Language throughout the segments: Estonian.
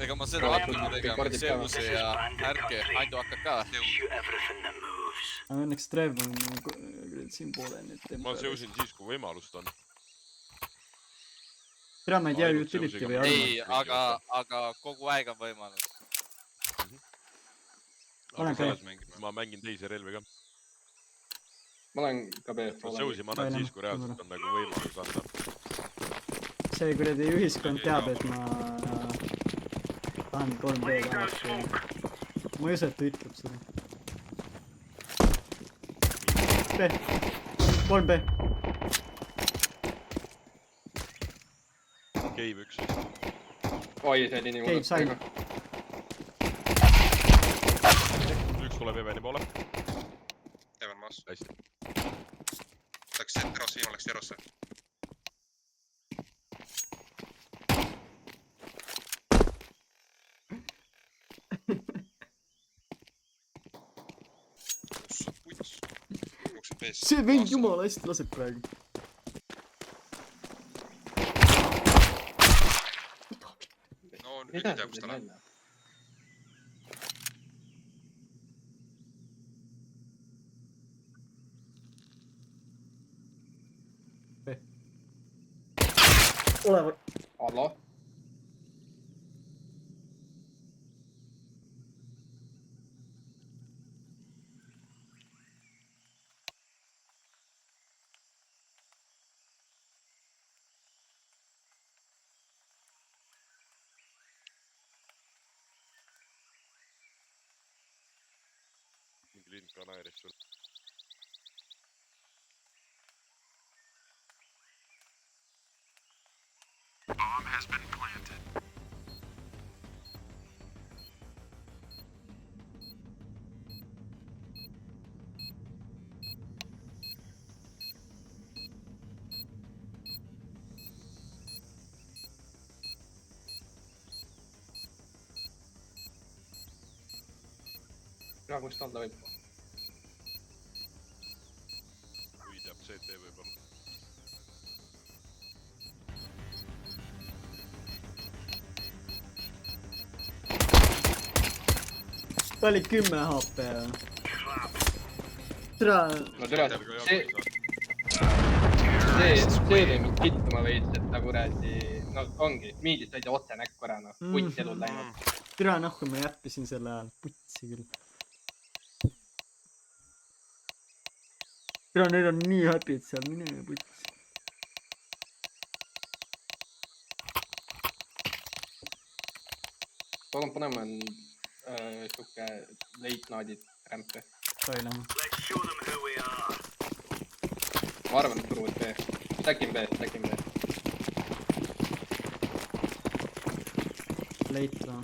ega ma seda hakkama tegema, Zeus'i ja ärke, ainult hakkad ka. Õnneks Trev on siin poole nüüd. Ma Zeusin siis, kui võimalust on. Tere, ma ei tea utility või arva. Ei, aga kogu aeg on võimalus. Ma mängin teisi relvi ka. Ma olen ka B. Zeusi ma annan siis, kui reaalselt on nagu võimalus anda. See kuradi ühiskond teab, et ma tahan 3B tahaks. Ma ei usu, et ta ütleb seda. B. 3B. Cave 1. Oi, see oli nii Cave sain. Üks tuleb Eveni poole. Evan maas. Hästi. Läks terosse, Ivan läks terosse. Ossa puts. Jookseb ees. See vend jumala hästi laseb praegu. No, nüüd ei tea, kus ta läheb. Ole või? Allo? Mingi lind ka naeris sul. Bomb has been planted. Tea, kust alla võib. Kui teab CT võib-olla. Ta oli 10 HP. Tere. No tere, see oli mind kittuma veits, et ta kuradi, no ongi, miidist said otse näkku ära, noh, putt elul läinud. Tere, noh, kui ma jäppisin selle ajal, putsi küll. Tere, need on nii happy'd seal, mine putsi. Palun paneme suke leitnaadid rämpe. Sai lähe. Ma arvan, et turuvad B. Stackin B. Leit või?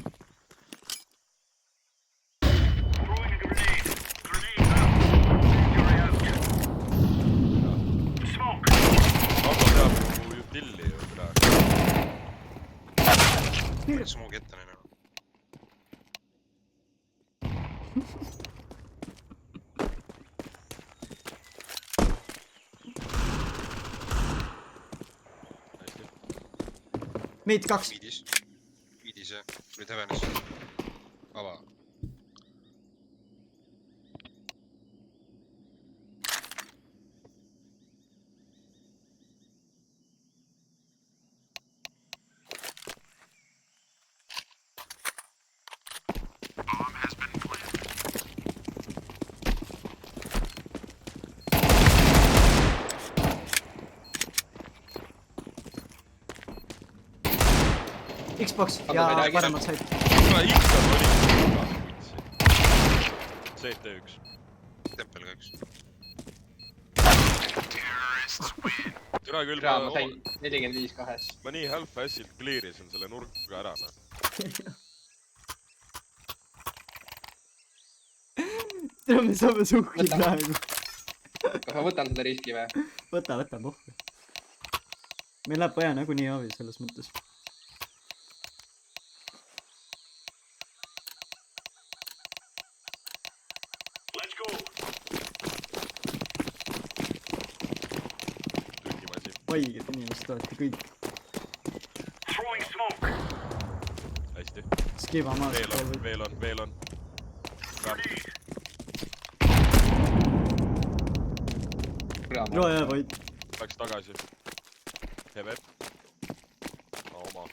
Aga teab mu utilli ju praegu. Smogi ette neile. Meid 2. Viidis jah, nüüd Hevenes. Ava. Bomb has been planted. Xbox ja paremad said. Kuna X-a oli CT1. Tempel ka üks. Terrorists win. Türa küll Tea, ma sain 45 kahes. ma nii half-assilt clearisin selle nurka ära. Tere, me saame suhki praegu. Kas ma võtan seda riski või? Võta pohku. Meil läheb vaja nagunii avi selles mõttes. Trükimasi. Haiged inimesed olete kõik. Hästi. Kiva maas. Veel on. Joo jää voit. Läks tagasi. Heve. Oma.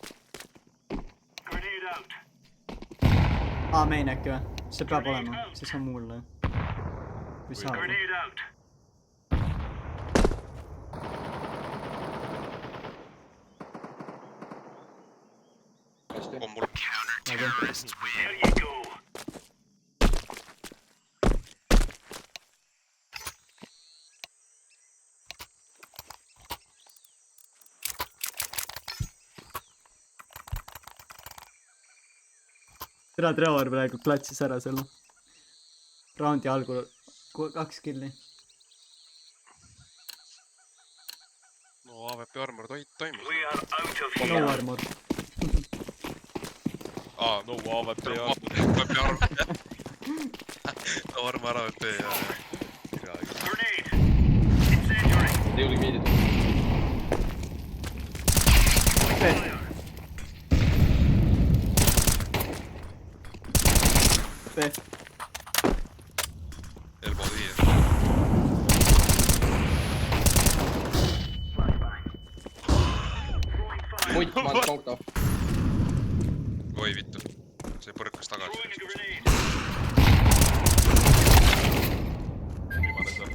Main äkki või? See peab olema, siis on mulle. Kui saab. On mul. Terrorists win. Trevor praegu platsis ära selle. Raundi algul 2 killi. No AWP armor toimus. No armor. No AWP No armor AWP ja. Ei oli miidid. B. Elbow viie. Mutt, ma olen smoked off. Oi vittu. See põrkas tagasi. Viimane seal.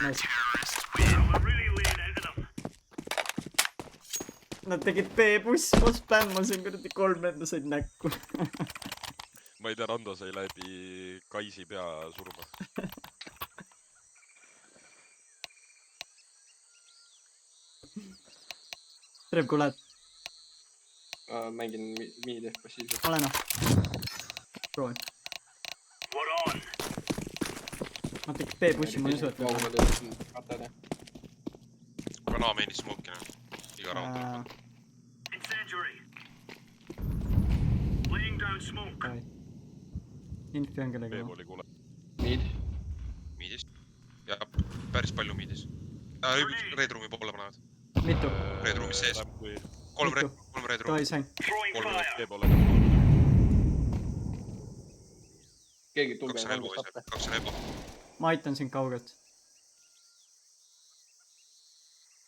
Nice. Nad tegid B-buss, ma spämmasin kuradi 3 venda said näkku. Ma ei tea, Rando sai läbi Kaisi pea surma. Trev, kui lähed? Mängin miidi passiivselt. Ole noh. Proovi. Ma tegid B-bussi, ma ei usu, et Kaugu ma töötasin katele. Kana meeni smokina. Iga raund. Infi on kellega. B-pooli kuule. Miid. Miidis. Ja päris palju miidis. Red Roomi poole panevad. Mitu? Red Roomis sees. 3 Red Roomi. Tohi sain. 3 B-poole. Keegi tulge 2 on elbow ise. 2 on elbow. Ma aitan sind kaugelt.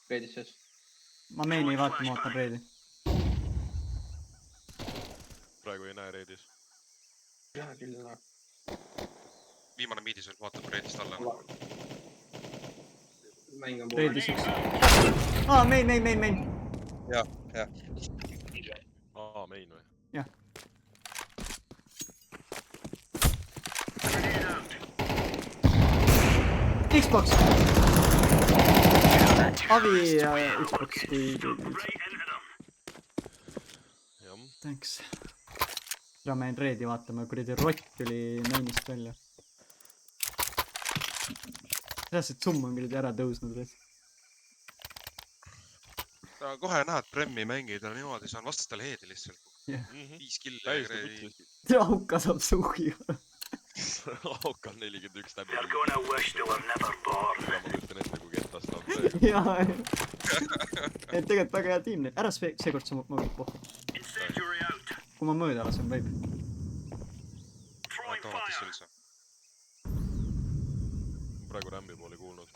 Reedis sees. Ma meini ei vaata, ma ootan reedi. Praegu ei näe reedis. Jah, küll näha. Viimane miidis veel vaatab reedist alla. Mäng on Reedis üks. Main. Jah. Main või? Jah. Xbox! Avi ja Xbox kui Jah. Thanks. Täna ma jäin reedi vaatama, kuradi rott tuli mainist välja. Sellest summ on kuradi ära tõusnud. Kohe näed Premmi mängida niimoodi, saan vastastele heedi lihtsalt. 5 killi. Auka saab suugiga. Auka on 41 läbi. Ma kujutan ette, kui kettas ta on. Jaa. Tegelikult väga hea tiim neid. Ära seekord sa mõõdud pohku. Kui ma mööda lasen, võib. Automatis üldse. Praegu Rambi poole kuulnud.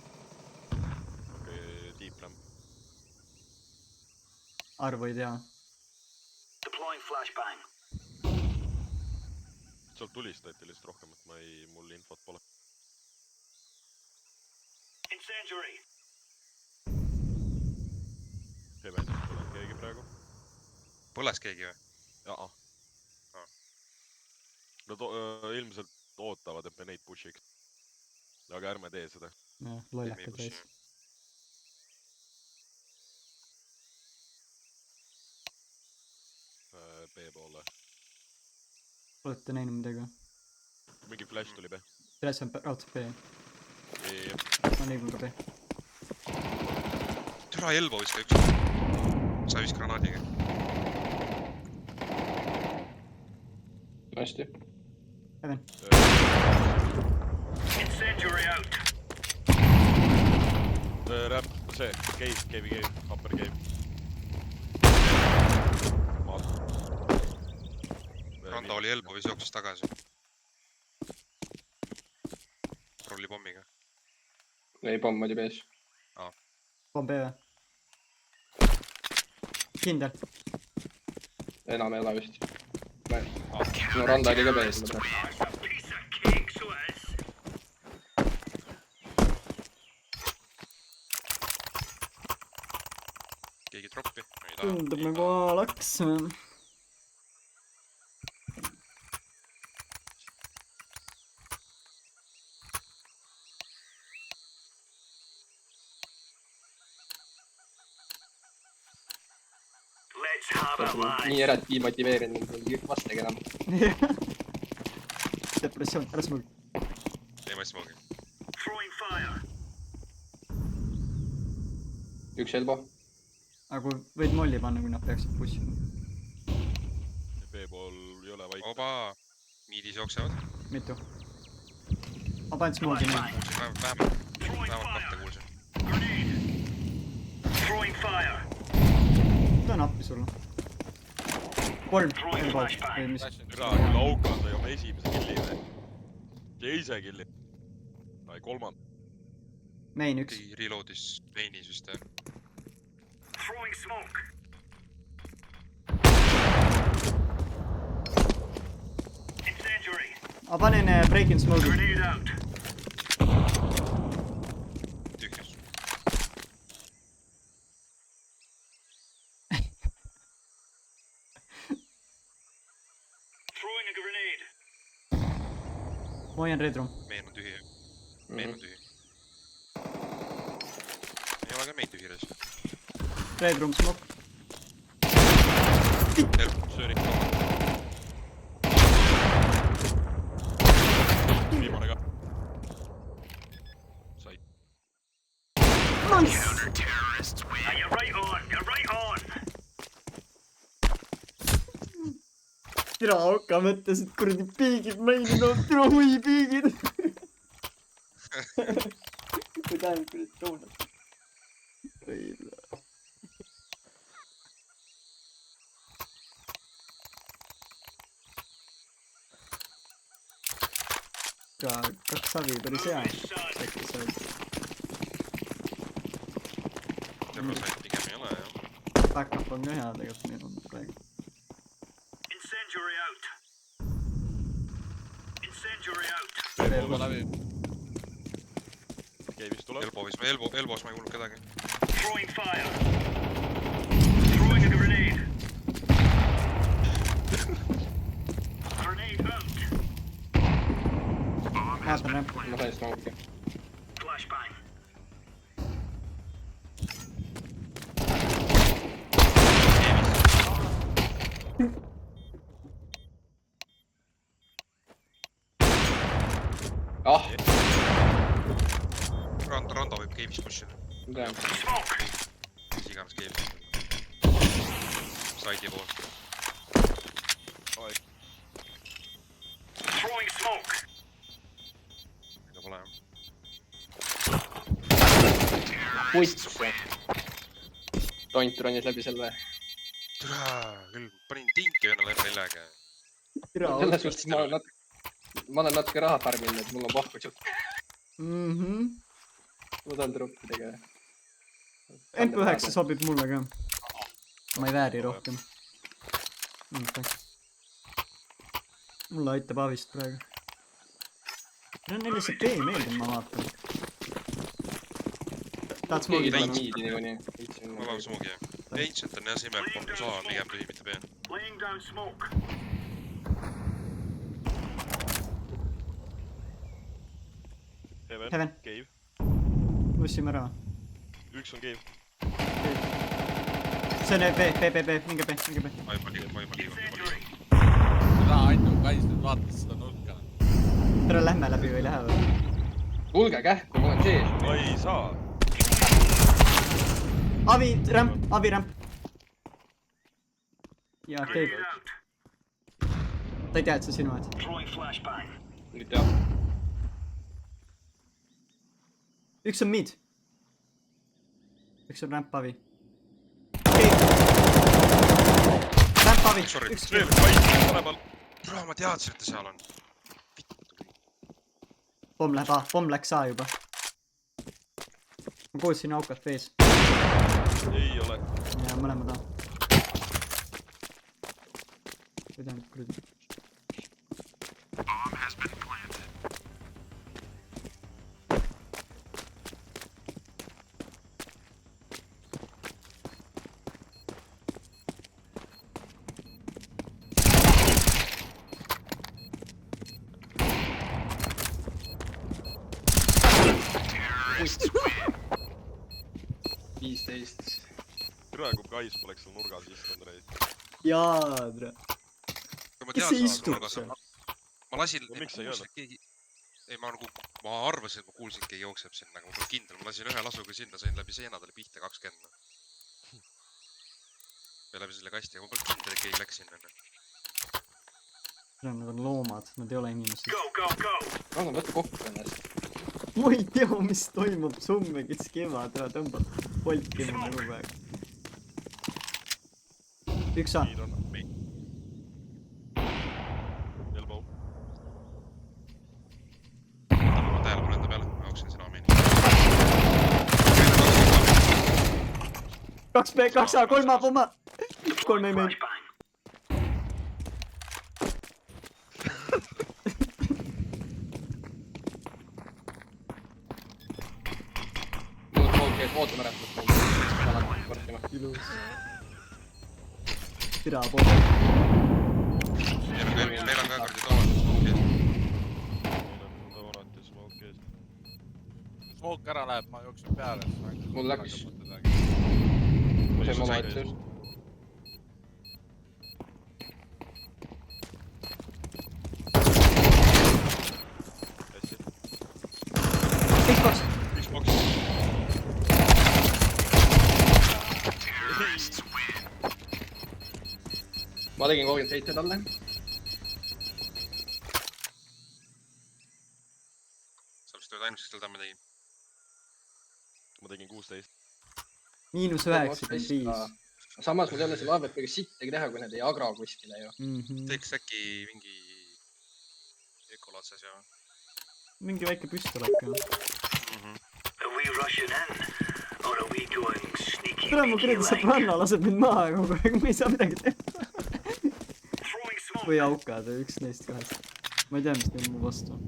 Okei, deep ramp. Arvu ei tea. Sealt tulistati lihtsalt rohkem, et mul infot pole. Hevenist pole keegi praegu. Põles keegi või? Jaa. Nad ilmselt ootavad, et me neid pushiks. Aga ärme tee seda. Lollakad vees. B-poole. Olete näinud midagi? Mingi flash tuli B. Selles on raudselt B. Ma liigun ka B. Türa elbow viska üks. Sa viska granaadiga. Hästi. Even. Räpp, see, cave, upper cave. Randa oli Elbovis, jooksis tagasi. Rolli pommiga. ei, pomm oli pees. Pomm B või? Kindel. enam ei ole vist. no Randa oli ka pees. Keegi troppi? Ei taha. Tundub nagu A laks. nii eraldi motiveerinud, vastage enam. Depressioon, ära smugi. Ei, ma ei smogi. üks elbo. Aga kui võid molli panna, kui nad peaksid pussima. B-pool ei ole vaik. Oba! Miidis jooksevad. Mitu? Ma panen smugi nii. Vähemalt kahte kuulsin. Ta on appi sulle. 3 elbow. Või mis? Türa, küll Aukan sai oma esimese killi või? Teise killi. Ai, kolmand. Main 1. Keegi reloadis veinis vist, jah. Ma panen break in smoke'i. Tühjus. Ma hoian red room. Meen on tühi. Meen on tühi. Ei ole ka meid tühi res. Red room smoke. Sööri. Viimane ka. Sai. Nice! Tira Auka mõtles, et kuradi piigid meile, no tira hui piigid. Kui tähendab, kuradi toonad. Ka kaks savi päris hea. Terve said pigem ei ole, jah. Backup on ka hea tegelikult meil on praegu. Elboga läbi. Cave'is tuleb. Elbos ma ei kuulnud kedagi. Vaatan rämpu. ma sain smoke'i. ah, Randa võib cave'is pushida. tean. Mis iganes cave'is. Saidi pool. Ega pole, jah. Puits. Tont ronis läbi selle. Türa, küll panin tinki vennale R4-ga. Tira Auka. selles suhtes ma olen natuke raha farminud, et mul on vahku tšukk. ma tahan troppidega. MP9 sobib mulle ka. Ma ei vääri rohkem. Mulle aitab avist praegu. Neile see B meeldib, ma vaatan. Tahad keegi smogi tuleb panna? miidi niikuinii. Ma pean smogi, jah. Ancient on jah, Simel, kus A on pigem tühi, mitte B. Heaven. Cave. Lussime ära. Üks on cave. See on B, minge B. Ma juba liigun. Seda ainult Kais nüüd vaatas seda nurka. Tere, lähme läbi või ei lähe või? kuulge kähku, ma olen sees. Ma ei saa. Avi rämp. Ja Dave. Ta ei tea, et see sinu aed. nüüd teab. 1 on mid. üks on rämpavi. Rämpavi, Sorry, üks veel kill. kaitse panemal. Bro, ma teadsin, et ta seal on. Pomm läheb A, pomm läks A juba. Ma kuulsin aukat vees. Ei ole. Ja mõlemad A. Või tähendab kuradi. Praegu Kais poleks seal nurgas istunud reid. Jaadra. Kes see istub seal? Ma lasin... No miks sa ei öelnud? Keegi... Ei, ma arvasin, et ma kuulsin, et keegi jookseb sinna, aga ma pole kindel. Ma lasin ühe lasuga sinna, sain läbi seenadele pihta 20. Või läbi selle kasti, aga ma pole kindel, et keegi läks sinna. Nad on loomad, nad ei ole inimesed. Anna võtta kokku ennast. Ma ei tea, mis toimub summegits kevad, ära tõmbab polki mulle kogu aeg. Üks A. Siin on meid. Elbow. Ma tähelepanu enda peale, ma jooksin sinna ameeni. 2B, 2A, 3A, pomma! 3 ei meil. Ootame rämpust. Ilus. Pira poole. Meil on ka kordi toomatis smoke'is. Toomatis smoke'is. Smoke ära läheb, ma jooksin peale. Mul läks. Ma sain oma otsus. Xbox. Xbox. Ma tegin 37 talle. Sa vist oled ainus, kes tal tamme tegin. Ma tegin 16. -95. Samas mul ei ole selle AWP-ga sittagi teha, kui nad ei agra kuskile ju. Teeks äkki mingi... Ökolatses ja... Mingi väike püstolek ka. Tere, mu kuradi sõbranna laseb mind maha kogu aeg, ma ei saa midagi teha. Või aukad, üks neist kahest. Ma ei tea, mis neil mu vastu on.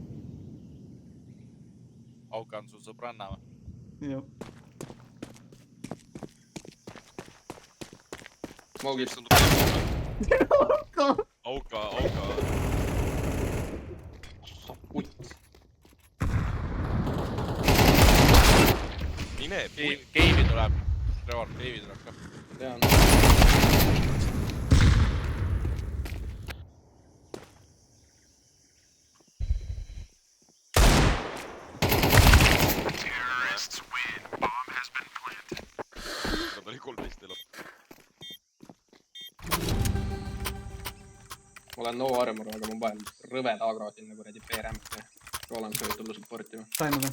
Auka on sul sõbranna või? Jah. Smoogid. Auka. Putt. Mine, Keivi tuleb. Trevor, Keivi tuleb ka. Tean. Nad oli 13 elu. Ma olen no armor, aga ma panen rõved agro sinna kuradi B-rämpi. Roland sai tulla supportima. Saime ka.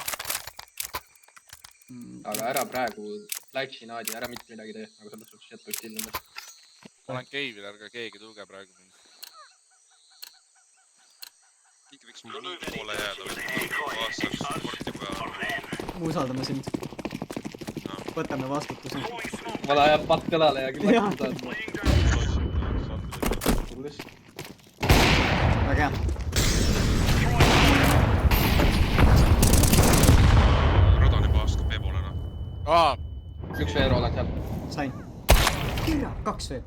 Aga ära praegu läksin naadi, ära mitte midagi tee, aga selles suhtes jätaks ilma. Ma olen Keivil, ärge keegi tulge praegu mind. Keegi võiks mulle nii poole jääda või aastaks sportima ja... Me usaldame sind. Võtame vastutuse. Vana ajab patt kõlale ja küll Jah. läks saad. Tulles. Väga hea. Rada on juba aastab B-poolena. Üks veel Roland seal. Sain. Kirja, 2 veel.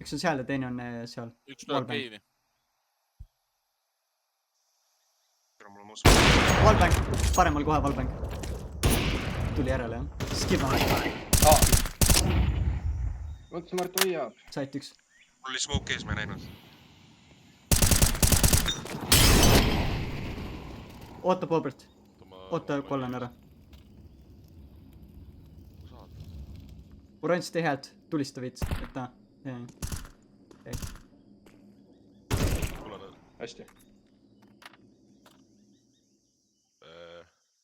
Üks on seal ja teine on seal. Üks tuleb Keivi. Wallbang. Paremal kohe Wallbang. Tuli järele jah. Skiba. Mõtlesin Mart hoiab. Sait üks. Mul oli smoke ees, ma ei näinud. Oota Bobert. Oota Kollen ära. Oranž tee häält. Tulista viits. Et ta. Hästi.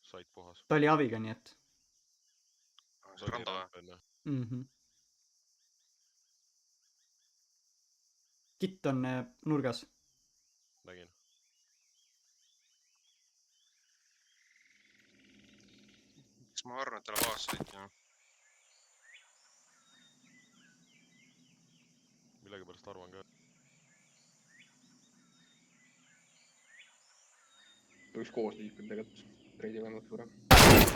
Said puhas. Ta oli aviga, nii et. Randa või? Kitt on nurgas. Nägin. Kas ma arvan, et talle vaas sõit, jah? Millegipärast arvan ka. Võiks koos liikuda tegelikult. Reidi võimalik suurem.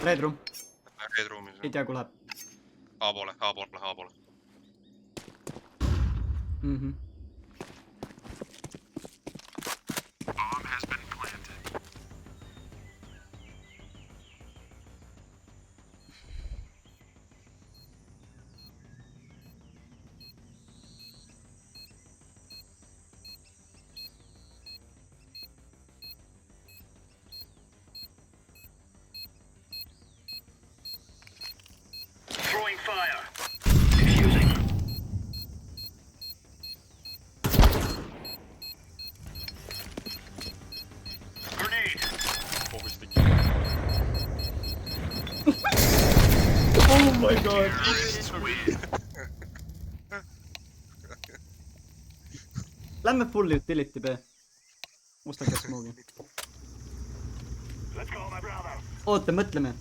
Red room. Red ruumis. Ei tea, kuhu läheb. A poole. Throwing fire. Defusing. Grenade. Pohvistik. Oh my god. Lähme full utility B. Mustake smoogi. Let's go, my brother. Oota, mõtleme.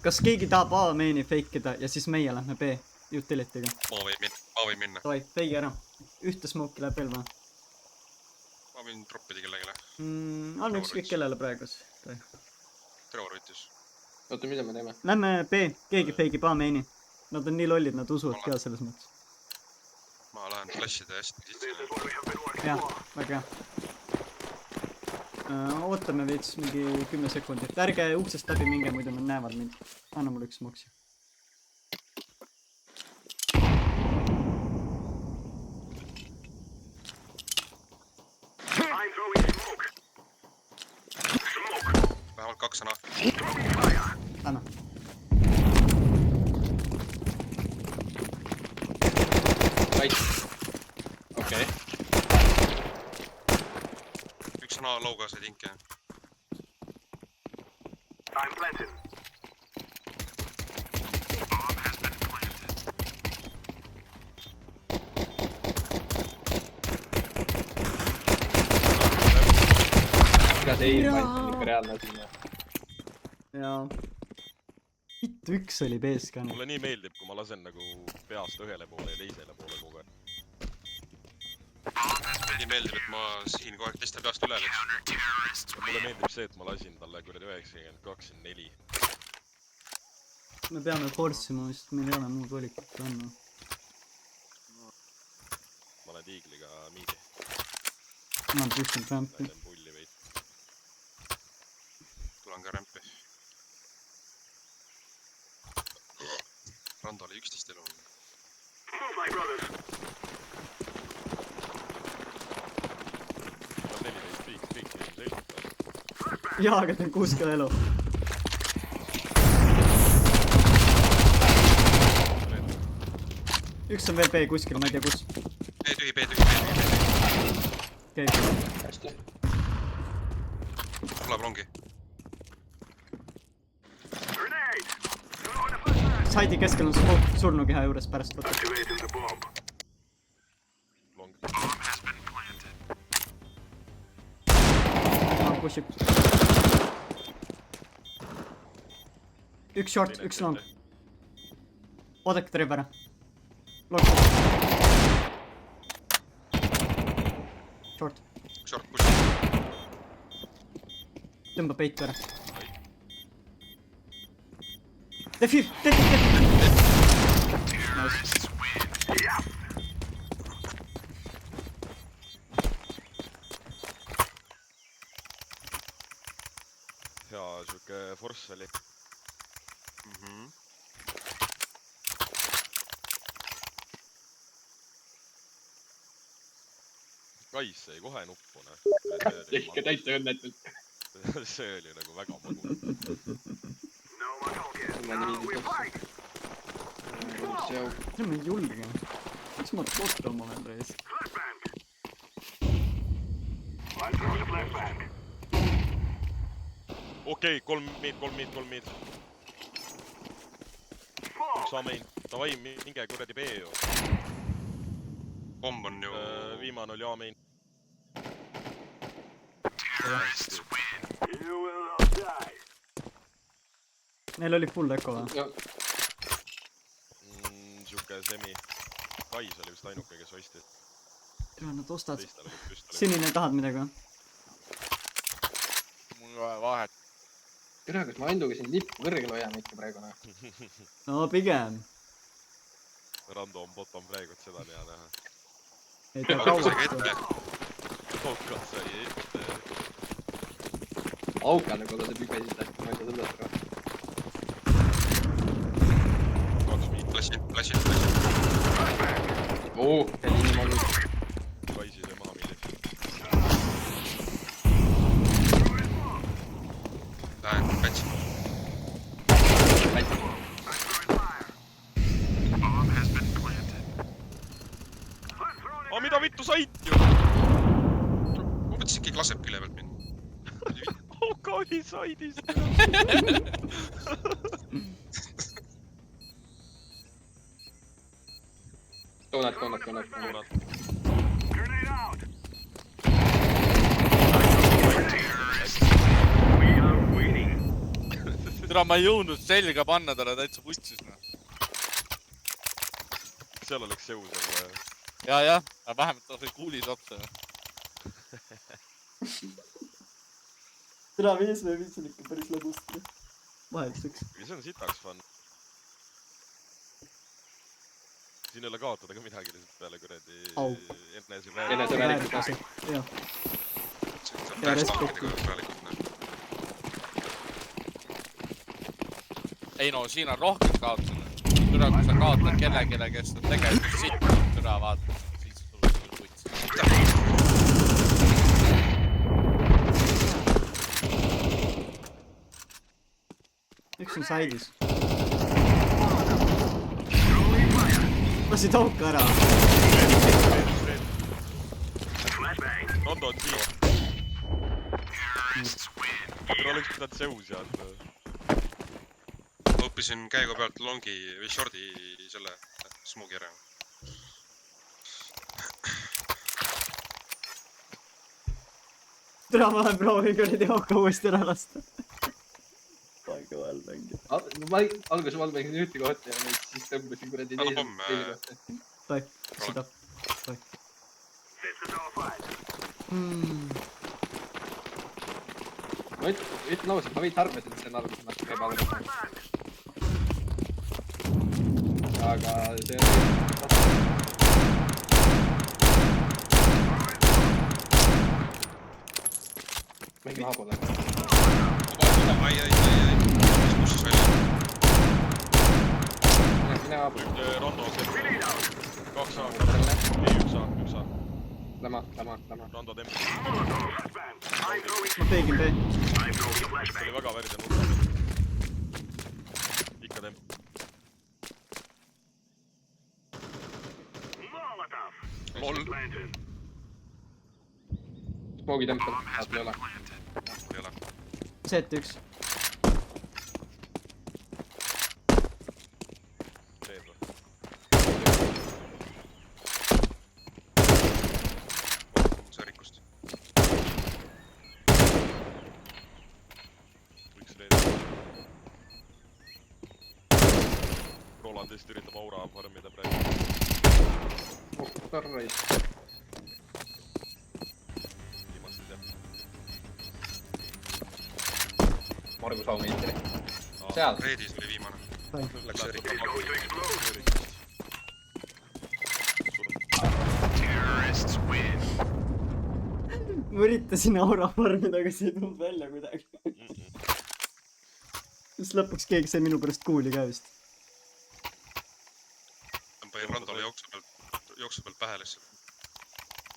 Kas keegi tahab A main'i fake ida ja siis meie lähme B utility'ga? Ma võin minna. Davai, fake ära. Ühte smoke'i läheb veel vaja. Ma võin droppida kellegile. Anna ükskõik kellele praegus. Trevor võttis. Oota, mida me teeme? Lähme B, keegi fake ib A main'i. Nad on nii lollid, nad usuvad ka selles mõttes. Ma lähen flash'ide hästi sisse. This is what we have been working Jah, for. väga hea. Ootame veits mingi 10 sekundit. Ärge uksest läbi minge, muidu nad näevad mind. Anna mulle üks smoksi. I'm throwing smoke. Smoke. Vähemalt 2 sõna. Throwing fire. Anna. Nice. Okei. Üks sõna lauga sai tinke. I'm planted. Iga see aim on ikka reaalne asi. Ja vittu, üks oli B-s ka. Mulle nii meeldib, kui ma lasen nagu peast ühele poole ja teisele poole kogu aeg. Mulle nii meeldib, et ma siin kogu aeg teiste peast üle läks. Ja mulle meeldib see, et ma lasin talle kuradi 92-4. Me peame forssima, sest meil ei ole muud valikut anna. Ma olen tiigliga miidi. Ma pushin rampi. Lähen pulli veid. Tulen ka rämpi. Rando oli 11 elu. Move, my brothers. Ma olen 14 piik ilmselgelt. Jaa, aga ta on 60 elu. Üks on veel B kuskil, ma ei tea kus. B tühi. Okei. Hästi. Tuleb rongi. Grenade. Throwing a flashbang. Saidi keskel on smoke surnukeha juures pärast võtta. Activating the bomb. Long. Pushib. Üks short, üks long. Oodake treb ära. Lock. Short. Short push. Tõmba peitu ära. Defib. Nice. Hea siuke force oli. Kais sai kohe nuppuna. Ikka täitsa õnnetult. See oli nagu väga magu. No more talking. Ma Now nii we fight. See See on julge. Miks ma bottom olen reis? Flashbang. I'm throwing a flashbang. Okei, 3 mid. Bomb. üks A-main. Davai, minge kuradi B ju. Pomm on ju... Viimane oli A-main. You will not die. Neil oli full echo või? Siuke semi. Kais oli vist ainuke, kes ostis. Tule nad ostad. Teistel oli püstolid. Sinine tahad midagi või? Mul vaja vahet. Tere, kas ma Anduga siin lippu kõrgel hoian ikka praegu näha? No pigem. Rando on bottom praegu, et seda teha näha. Ei tea Kaukas kauaks. sai ette. Kaukas sai ette. Aukale kogu see püge siis tahti, ma ei saa sellest aru. 2 miit. Flashin. See on niimoodi. Kaisi sai maha miilis. Lähen, pätsin. Mida vittu said ju? Ma mõtlesin, keegi laseb külje pealt mind. Auka oli saidis. Donut. Grenade out. We are winning. Tere, ma ei jõudnud selga panna talle täitsa putsis. Seal oleks seus seal. Ja, aga vähemalt ta sai kuulis otsa. Tere, 5v5 on ikka päris lõbust. Vahetuseks. See on sitaks fun. Siin ei ole kaotada ka midagi lihtsalt peale kuradi... Au. Eneseväärikuse. Jah. See on Ja päris respekti. tankidega pealikult. Ei no, siin on rohkem kaotada. Türa, kui sa kaotad kellelegi, kes on tegelikult sitt, türa vaata. Siis sul on putsi. Üks on saidis. Lasid auka ära. Rando on siin. Aga oleks pidanud seus jääda. Õppisin käigu pealt longi või shordi selle smogi ära. Tere, ma lähen proovin kuradi auka uuesti ära lasta. Aega vahel mängida. Ma alguses valmegi nüüti kohta ja nüüd siis tõmbasin kuradi Anna teise pomm, kohta. Toi, seda. Toi. This is our fight. Ma ütlen ausalt, ma veits arvasin, et see on alguses natuke ebaõnnestunud. Aga see on... Mäng maha pole. Ai. Mis kussis välja? Mine maha pole. Rando on see. 2 A. Ei, 1 A. Läma. Rando temp. Ma peegin B. See oli väga värde nurga. Ikka temp. Lol. Smoogi tempel, saad ei ole. Ei ole. Z1. Teed või? Sõrikust. Võiks reedida. Roland vist üritab aura farmida praegu. Tarrais. Viimast ei tea. Margus Aumeitri. Seal. Reedis oli viimane. Toi. Läks sõrikust. Ma üritasin aura farmida, aga see ei tulnud välja kuidagi. Siis lõpuks keegi sai minu pärast kuuli ka vist. Panin Randole jooksu pealt pähe lihtsalt.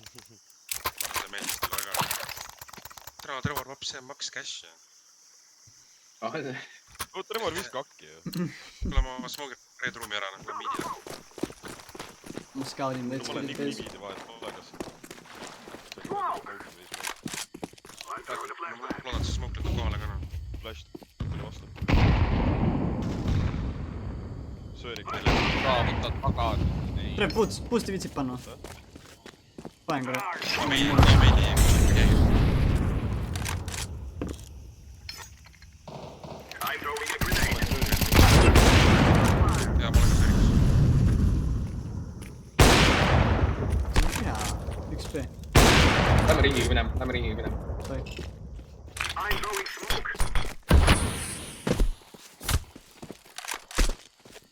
See meeldis talle väga. Trevor maks cash. Trevor vist kakki ju. Kuule ma smoogin reed ruumi ära, lähen miidile. Ma skaudin Ma veits olen kõigit ees. niikuinii vahet olekas. Ma loodan, et see smoke lükkab kohale ka. Flash tuli vastu. söörik neile . Türa võtad taga . tere , boost'i viitsid panna ? panen korra . meili , keegi . I'm throwing a grenade. jaa , ma olen ka sööriks . jaa , 1B . Lähme ringiga minema . Sai . I'm throwing smoke.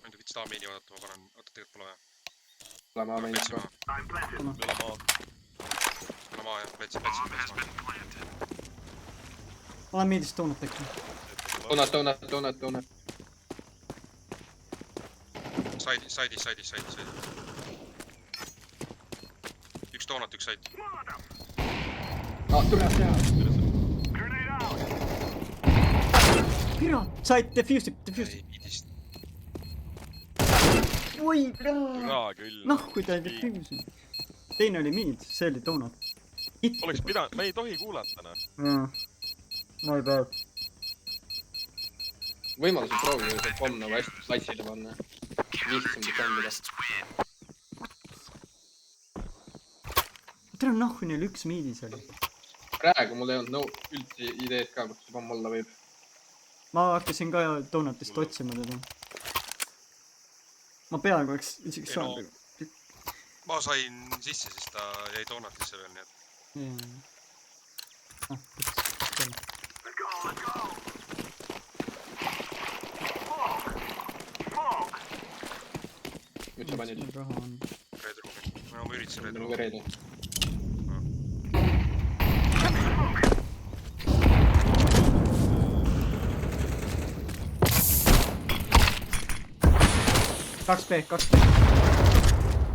ma ei tea , vits taha meili vaadata , ma panen , oota , tegelikult pole vaja . oleme amenis Pletsi ka . maha , I'm planted. üle maa . maa jah , pletsi maha . ma olen miidist toonud äkki . Donut . Saidis . üks doonat , üks said . Tule . Grenade out. Pira , said defuse'i . ei , midist . oi , türa küll . noh , kui ta defuse'i . teine oli miid , see oli donut . oleks pidanud , me ei tohi kuulata , noh . my bad . võimalusel proovida see pomm nagu hästi platsile panna . lihtsam defendida . tere , nahku neil üks miidis oli . praegu mul ei olnud üldse ideed ka , kus see pomm olla võib . ma hakkasin ka donutist otsima teda . ma peaaegu oleks isegi Ei, saanud . ma sain sisse , siis ta jäi doonatisse veel , nii et . Let's go. Smoke. mis sa panid ? raha on . reedruumi . ma üritasin nagu reedruumi . reede .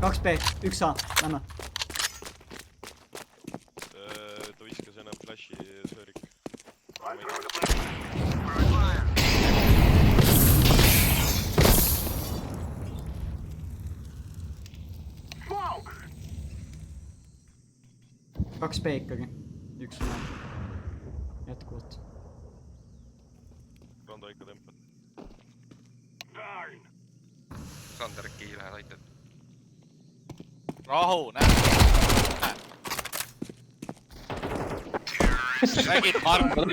kaks B , 1 A , lähme . ta viskas enam flashi söörik . I'm throwing a flashbang. Throwing fire. 2 B ikkagi , 1 A . jätkuvalt . Rando ikka tempel . Darn. Sander äkki ei lähe aitab . rahu , näed .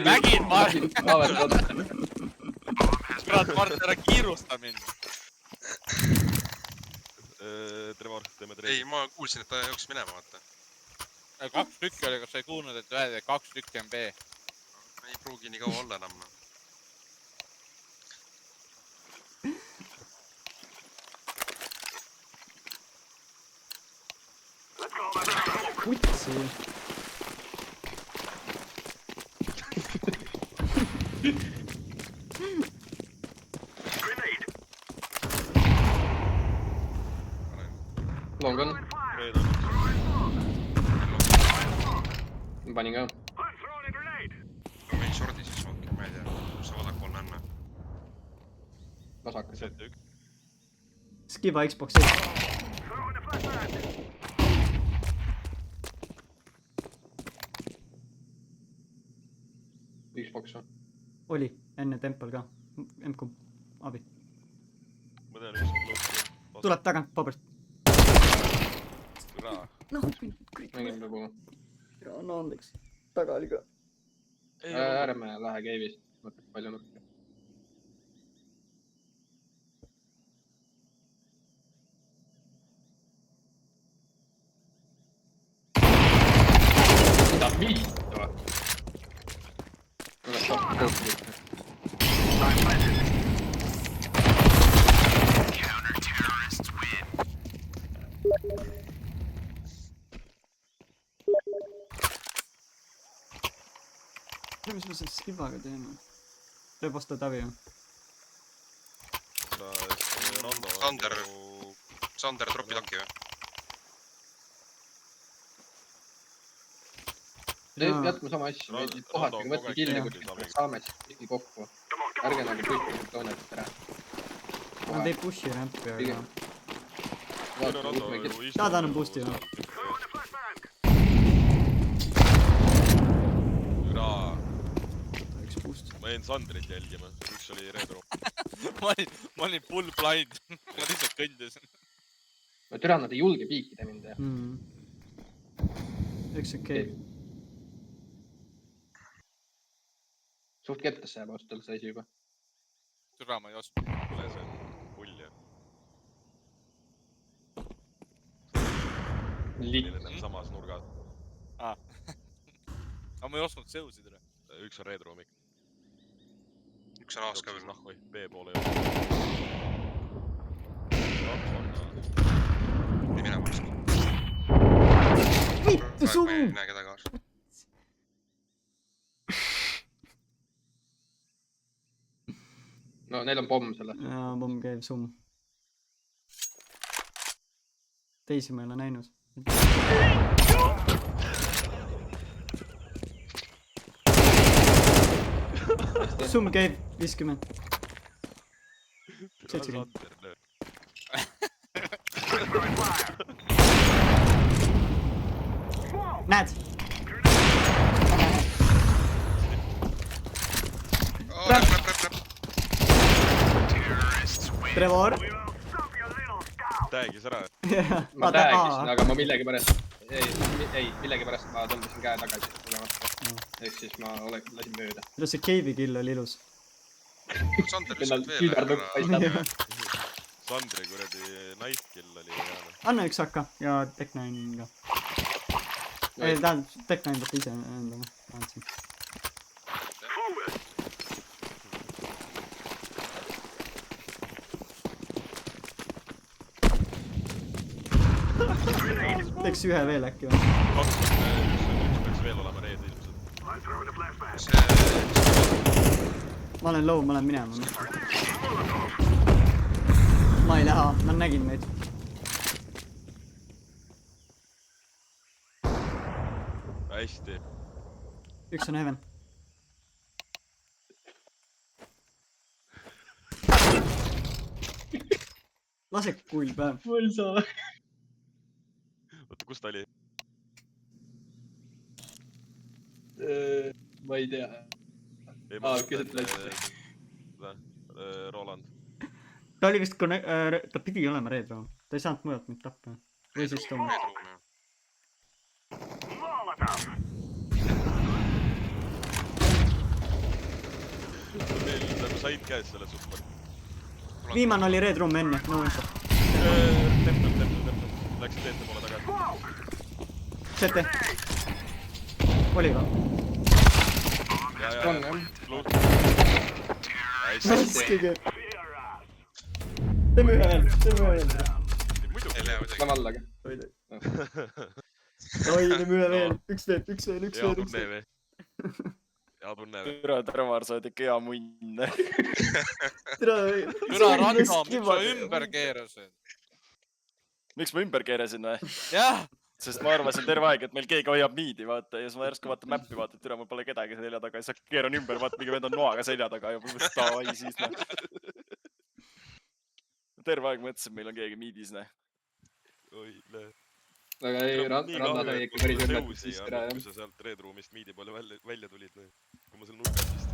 nägid , Mart , kurat , Mart , ära kiirusta mind . Trevor , teeme ei , treeni . ma kuulsin , et ta jooksis minema , vaata . 2 tükki oli , kas sa ei kuulnud , et öeldi , et 2 tükki on B ? ei pruugi nii kaua olla enam . Let's go, my brother. kutsi . Grenade. long on , Fire. Reed on . ma panin ka . I'm throwing a grenade. ma võin short'i siis smoke'i , ma ei tea , kus see vasakpoolne on . vasakas . set üks . Skiba Xbox ees . Throwing a flashbang. üks boks on . oli , enne tempel ka . M-kumb , abi . ma tean , üks on luuks . tuleb tagant , pabert . türa . noh , kõik . mängime praegu . no andeks , taga oli ka . ärme lähe cave'ist , mõtled palju nurka . mida vittu ? oleks saanud kohtuda . mis me selle Skibaga teeme ? reposta Tavi ju . Rando . Sander , tropi takki või ? jätame sama asja , kohati võtke killi , kui saame siis ikkagi kokku . ärge nagu kõik toonetate ära . Nad ei push'i rampi , aga pigem . Tahad anna boost'i või ? Throwing a flashbang. türa . üks boost . ma jäin Sandrit jälgima , üks oli Reedro . ma olin full blind . lihtsalt kõndis. no türa, nad ei julge piikida mind ja. Üks okei. Suht kettasse jääb ausalt see asi juba. Türa ma ei oska. Tule see pull ja. Milline samas nurgas. Aga ma ei osanud seusid üle. Üks on Red Roomik. üks on A-s ka veel. Nahku, B poole jooksis. Ei mine vastu. Vittu summ! Ma ei näe kedagi A-s. no neil on pomm selle. Jaa, pomm käib summ. Teisi ma ei ole näinud. Summ käib 50. 70. Näed? Räp. Trevor? Tagis ära. ma täägisin, aga ma millegipärast, millegipärast ma tõmbasin käe tagasi tulemata. Ehk siis ma lasin mööda. Kuidas see cave'i kill oli ilus? Sander Millal lihtsalt veel. küünarnukk paistab. Sandri kuradi knife kill oli hea. Anna üks AK ja Tech9 ka. Ei, tähendab, Tech9 võtta ise endale. Andsin. Teeks ühe veel äkki või? Üks peaks veel olema Red ilmselt. Ma olen low, ma olen minema. Ma ei lähe, ma nägin neid. Hästi. Üks on heaven. Lase kull päev. mul saa. Oota, kus ta oli? ma ei tea. Keset läks. Roland. Ta oli vist ta pidi olema Red Room. Ta ei saanud mujalt mind tappa. Või siis Tom. Meil nagu said käes selle suppa. Viimane oli Red Room enne. No info. Temple. Läks teete poole tagasi. CT. Oli ka. on jah. Hästi. Teeme ühe veel. Lähme allaga. Oi, teeme ühe veel. Üks veel. Hea tunne või? Türa Trevor, sa oled ikka hea munn. Türa Ranno, miks sa ümber keerasid? Miks ma ümber keerasin või? Jah! Sest ma arvasin terve aeg, et meil keegi hoiab miidi, vaata. Ja siis ma järsku vaatan mäppi, vaata, et türa mul pole kedagi selja taga. Ja siis keeran ümber, vaata, mingi vend on noaga selja taga. Ja ma davai siis, terve aeg mõtlesin, et meil on keegi miidis, aga ei, Ranna sai ikka päris õnnetus siis ära, jah. Kui sa sealt Red Roomist miidi poole välja tulid, kui ma seal nurgas